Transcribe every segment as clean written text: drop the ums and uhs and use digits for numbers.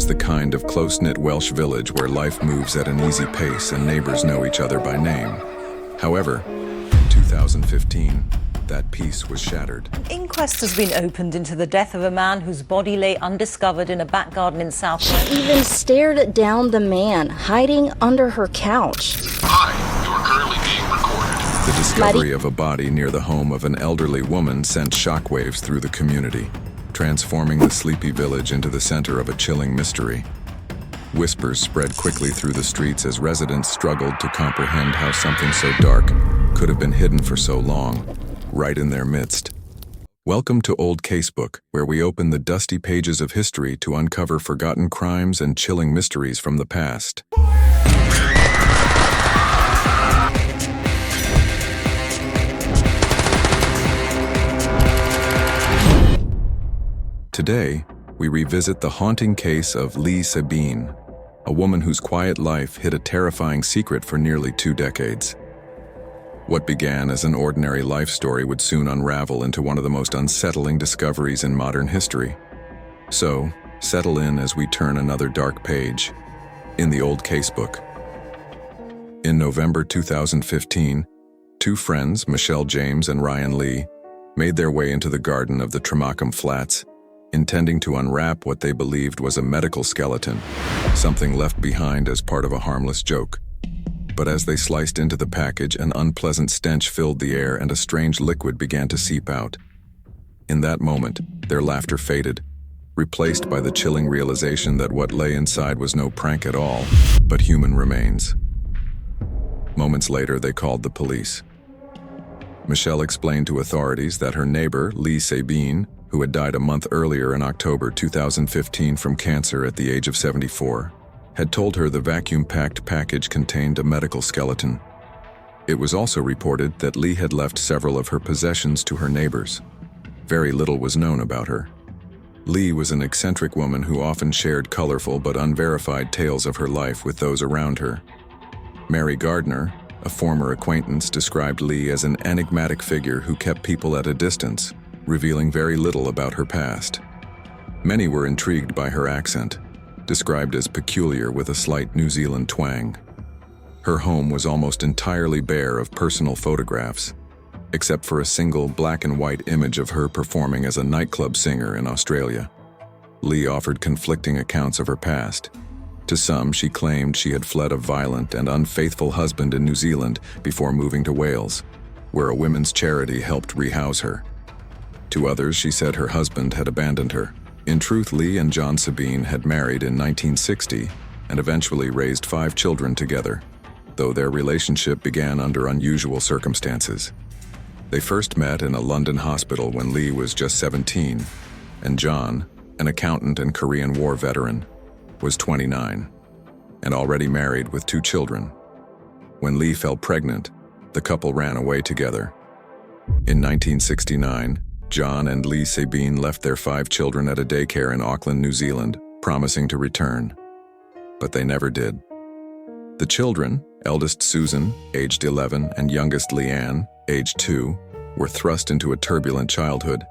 is the kind of close-knit Welsh village where life moves at an easy pace and neighbors know each other by name. However, in 2015, that peace was shattered. An inquest has been opened into the death of a man whose body lay undiscovered in a back garden in South. She even stared down the man hiding under her couch. Hi, you are currently being recorded. The discovery of a body near the home of an elderly woman sent shockwaves through the community, transforming the sleepy village into the center of a chilling mystery. Whispers spread quickly through the streets as residents struggled to comprehend how something so dark could have been hidden for so long, right in their midst. Welcome to Old Casebook, where we open the dusty pages of history to uncover forgotten crimes and chilling mysteries from the past. Today, we revisit the haunting case of Leigh Sabine, a woman whose quiet life hid a terrifying secret for nearly 2 decades. What began as an ordinary life story would soon unravel into one of the most unsettling discoveries in modern history. So, settle in as we turn another dark page in the Old Casebook. In November 2015, 2 friends, Michelle James and Ryan Lee, made their way into the garden of the Tremacum Flats, intending to unwrap what they believed was a medical skeleton, something left behind as part of a harmless joke. But as they sliced into the package, an unpleasant stench filled the air and a strange liquid began to seep out. In that moment, their laughter faded, replaced by the chilling realization that what lay inside was no prank at all, but human remains. Moments later, they called the police. Michelle explained to authorities that her neighbor, Leigh Sabine, who had died a month earlier in October 2015 from cancer at the age of 74, had told her the vacuum-packed package contained a medical skeleton. It was also reported that Leigh had left several of her possessions to her neighbors. Very little was known about her. Leigh was an eccentric woman who often shared colorful but unverified tales of her life with those around her. Mary Gardner, a former acquaintance, described Leigh as an enigmatic figure who kept people at a distance, revealing very little about her past. Many were intrigued by her accent, described as peculiar with a slight New Zealand twang. Her home was almost entirely bare of personal photographs, except for a single black and white image of her performing as a nightclub singer in Australia. Leigh offered conflicting accounts of her past. To some, she claimed she had fled a violent and unfaithful husband in New Zealand before moving to Wales, where a women's charity helped rehouse her. To others, she said her husband had abandoned her. In truth, Leigh and John Sabine had married in 1960 and eventually raised 5 children together, though their relationship began under unusual circumstances. They first met in a London hospital when Leigh was just 17, and John, an accountant and Korean War veteran, was 29, and already married with 2 children. When Leigh fell pregnant, the couple ran away together. In 1969, John and Leigh Sabine left their 5 children at a daycare in Auckland, New Zealand, promising to return. But they never did. The children, eldest Susan, aged 11, and youngest Leanne, aged 2, were thrust into a turbulent childhood,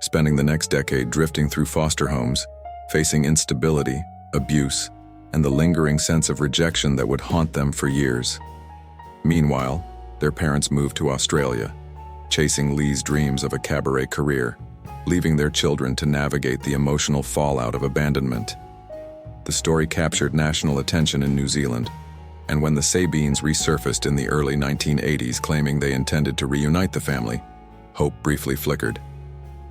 spending the next decade drifting through foster homes, facing instability, abuse, and the lingering sense of rejection that would haunt them for years. Meanwhile, their parents moved to Australia, chasing Leigh's dreams of a cabaret career, leaving their children to navigate the emotional fallout of abandonment. The story captured national attention in New Zealand, and when the Sabines resurfaced in the early 1980s claiming they intended to reunite the family, hope briefly flickered.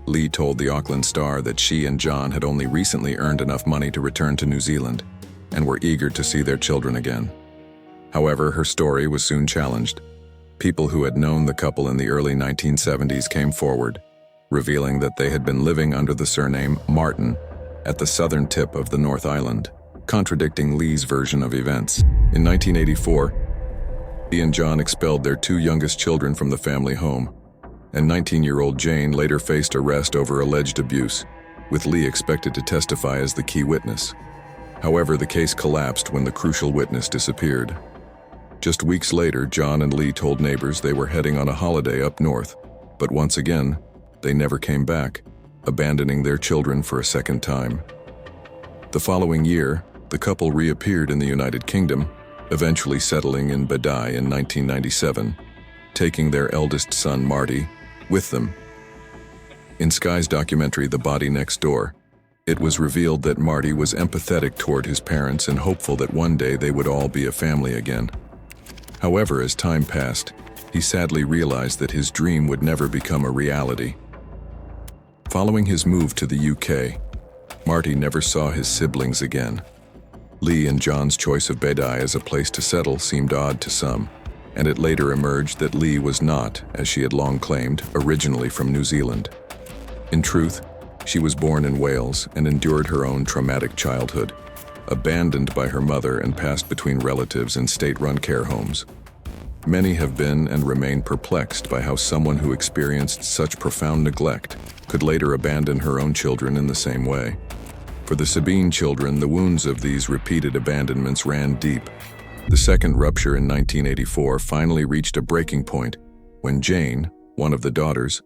Leigh told the Auckland Star that she and John had only recently earned enough money to return to New Zealand and were eager to see their children again. However, her story was soon challenged. People who had known the couple in the early 1970s came forward, revealing that they had been living under the surname Martin at the southern tip of the North Island, contradicting Leigh's version of events. In 1984, Leigh and John expelled their 2 youngest children from the family home, and 19-year-old Jane later faced arrest over alleged abuse, with Leigh expected to testify as the key witness. However, the case collapsed when the crucial witness disappeared. Just weeks later, John and Leigh told neighbors they were heading on a holiday up north, but once again, they never came back, abandoning their children for a second time. The following year, the couple reappeared in the United Kingdom, eventually settling in Badai in 1997, taking their eldest son, Marty, with them. In Sky's documentary, The Body Next Door, it was revealed that Marty was empathetic toward his parents and hopeful that one day they would all be a family again. However, as time passed, he sadly realized that his dream would never become a reality. Following his move to the UK, Marty never saw his siblings again. Leigh and John's choice of Badai as a place to settle seemed odd to some, and it later emerged that Leigh was not, as she had long claimed, originally from New Zealand. In truth, she was born in Wales and endured her own traumatic childhood, abandoned by her mother and passed between relatives in state-run care homes. Many have been and remain perplexed by how someone who experienced such profound neglect could later abandon her own children in the same way. For the Sabine children, the wounds of these repeated abandonments ran deep. The second rupture in 1984 finally reached a breaking point when Jane, one of the daughters,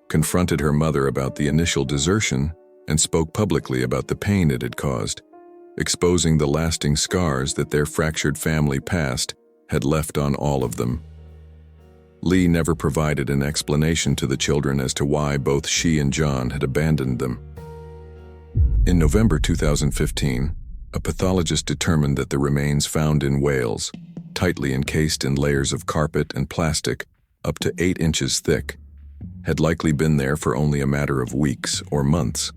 confronted her mother about the initial desertion and spoke publicly about the pain it had caused, exposing the lasting scars that their fractured family past had left on all of them. Leigh never provided an explanation to the children as to why both she and John had abandoned them. In November 2015, a pathologist determined that the remains found in Wales, tightly encased in layers of carpet and plastic up to 8 inches thick, had likely been there for only a matter of weeks or months.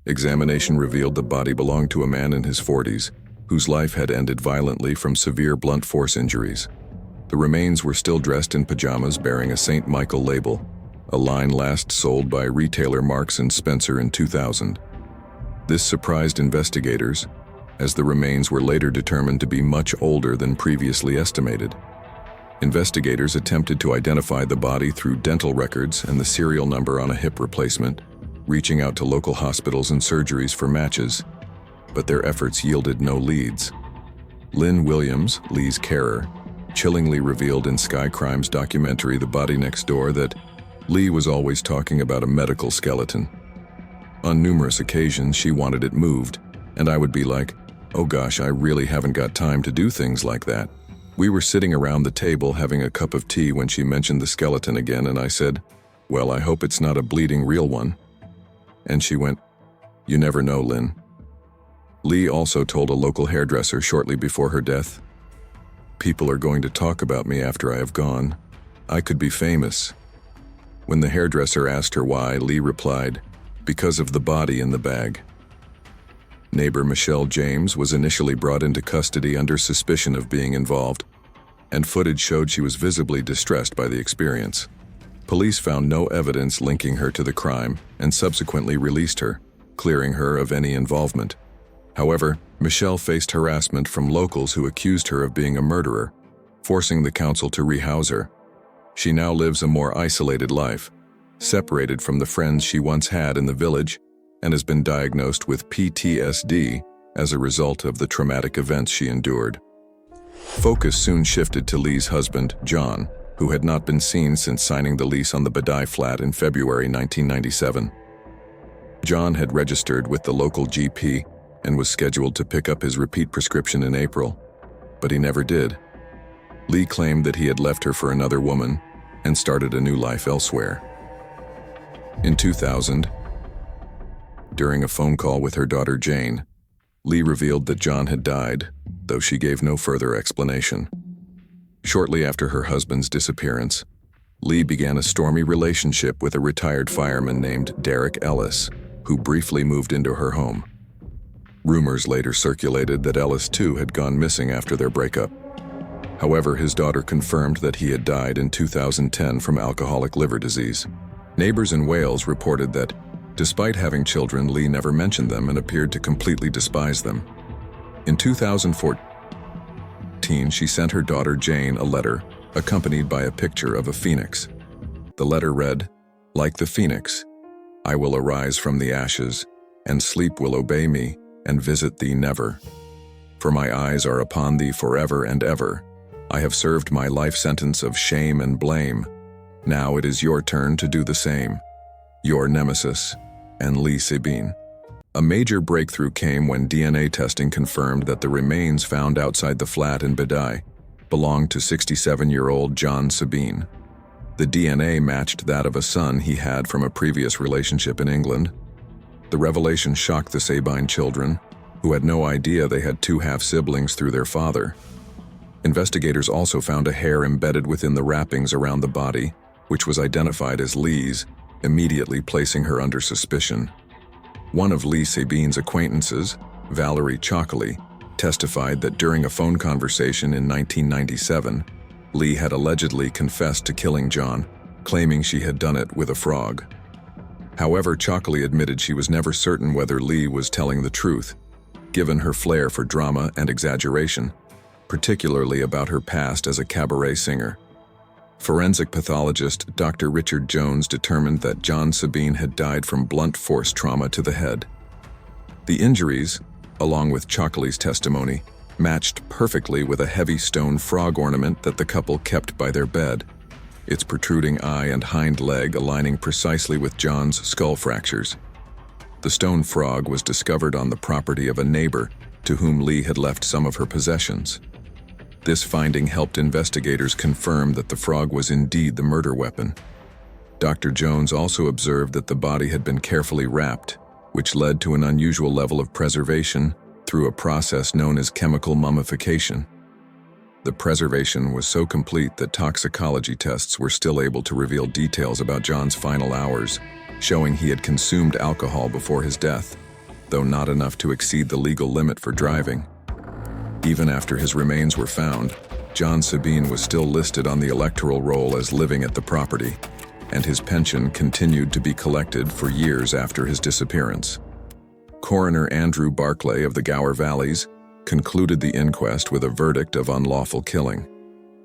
Examination revealed the body belonged to a man in his 40s, whose life had ended violently from severe blunt force injuries. The remains were still dressed in pajamas bearing a St. Michael label, a line last sold by retailer Marks & Spencer in 2000. This surprised investigators, as the remains were later determined to be much older than previously estimated. Investigators attempted to identify the body through dental records and the serial number on a hip replacement, reaching out to local hospitals and surgeries for matches, but their efforts yielded no leads. Lynn Williams, Leigh's carer, chillingly revealed in Sky Crime's documentary The Body Next Door that Leigh was always talking about a medical skeleton. On numerous occasions, she wanted it moved, and I would be like, "Oh gosh, I really haven't got time to do things like that." We were sitting around the table having a cup of tea when she mentioned the skeleton again, and I said, "Well, I hope it's not a bleeding real one." And she went, "You never know, Lynn." Leigh also told a local hairdresser shortly before her death, "People are going to talk about me after I have gone. I could be famous." When the hairdresser asked her why, Leigh replied, "Because of the body in the bag." Neighbor Michelle James was initially brought into custody under suspicion of being involved, and footage showed she was visibly distressed by the experience. Police found no evidence linking her to the crime and subsequently released her, clearing her of any involvement. However, Michelle faced harassment from locals who accused her of being a murderer, forcing the council to rehouse her. She now lives a more isolated life, separated from the friends she once had in the village, and has been diagnosed with PTSD as a result of the traumatic events she endured. Focus soon shifted to Leigh's husband, John, who had not been seen since signing the lease on the Badai flat in February 1997. John had registered with the local GP and was scheduled to pick up his repeat prescription in April, but he never did. Leigh claimed that he had left her for another woman and started a new life elsewhere. In 2000, during a phone call with her daughter Jane, Leigh revealed that John had died, though she gave no further explanation. Shortly after her husband's disappearance, Leigh began a stormy relationship with a retired fireman named Derek Ellis, who briefly moved into her home. Rumors later circulated that Ellis too had gone missing after their breakup. However, his daughter confirmed that he had died in 2010 from alcoholic liver disease. Neighbors in Wales reported that, despite having children, Leigh never mentioned them and appeared to completely despise them. In 2014, she sent her daughter Jane a letter accompanied by a picture of a phoenix. The letter read, "Like the phoenix, I will arise from the ashes, and sleep will obey me, and visit thee never. For my eyes are upon thee forever and ever. I have served my life sentence of shame and blame. Now it is your turn to do the same. Your nemesis, and Leigh Sabine." A major breakthrough came when DNA testing confirmed that the remains found outside the flat in Bidai belonged to 67-year-old John Sabine. The DNA matched that of a son he had from a previous relationship in England. The revelation shocked the Sabine children, who had no idea they had two half-siblings through their father. Investigators also found a hair embedded within the wrappings around the body, which was identified as Leigh's, immediately placing her under suspicion. One of Leigh Sabine's acquaintances, Valerie Chocoley, testified that during a phone conversation in 1997, Leigh had allegedly confessed to killing John, claiming she had done it with a frog. However, Chocoley admitted she was never certain whether Leigh was telling the truth, given her flair for drama and exaggeration, particularly about her past as a cabaret singer. Forensic pathologist Dr. Richard Jones determined that John Sabine had died from blunt force trauma to the head. The injuries, along with Chocoley's testimony, matched perfectly with a heavy stone frog ornament that the couple kept by their bed, its protruding eye and hind leg aligning precisely with John's skull fractures. The stone frog was discovered on the property of a neighbor to whom Leigh had left some of her possessions. This finding helped investigators confirm that the frog was indeed the murder weapon. Dr. Jones also observed that the body had been carefully wrapped, which led to an unusual level of preservation through a process known as chemical mummification. The preservation was so complete that toxicology tests were still able to reveal details about John's final hours, showing he had consumed alcohol before his death, though not enough to exceed the legal limit for driving. Even after his remains were found, John Sabine was still listed on the electoral roll as living at the property, and his pension continued to be collected for years after his disappearance. Coroner Andrew Barclay of the Gower Valleys concluded the inquest with a verdict of unlawful killing.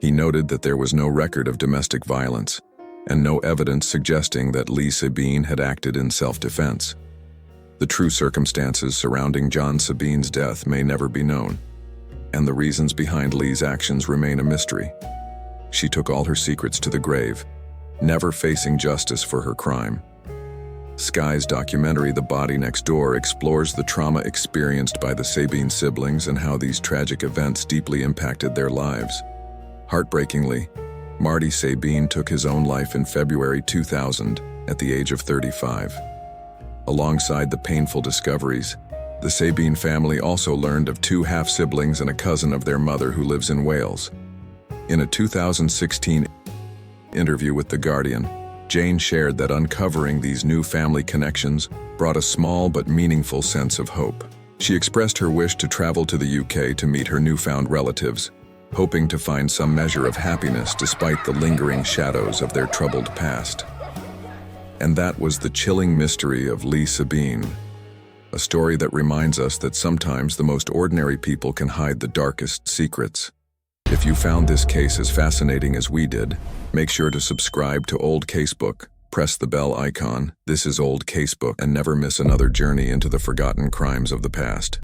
He noted that there was no record of domestic violence, and no evidence suggesting that Leigh Sabine had acted in self-defense. The true circumstances surrounding John Sabine's death may never be known, and the reasons behind Leigh's actions remain a mystery. She took all her secrets to the grave, never facing justice for her crime. Sky's documentary The Body Next Door explores the trauma experienced by the Sabine siblings and how these tragic events deeply impacted their lives. Heartbreakingly, Marty Sabine took his own life in February 2000 at the age of 35. Alongside the painful discoveries, the Sabine family also learned of two half-siblings and a cousin of their mother who lives in Wales. In a 2016 interview with The Guardian, Jane shared that uncovering these new family connections brought a small but meaningful sense of hope. She expressed her wish to travel to the UK to meet her newfound relatives, hoping to find some measure of happiness despite the lingering shadows of their troubled past. And that was the chilling mystery of Leigh Sabine, a story that reminds us that sometimes the most ordinary people can hide the darkest secrets. If you found this case as fascinating as we did, make sure to subscribe to Old Casebook, press the bell icon, this is Old Casebook, and never miss another journey into the forgotten crimes of the past.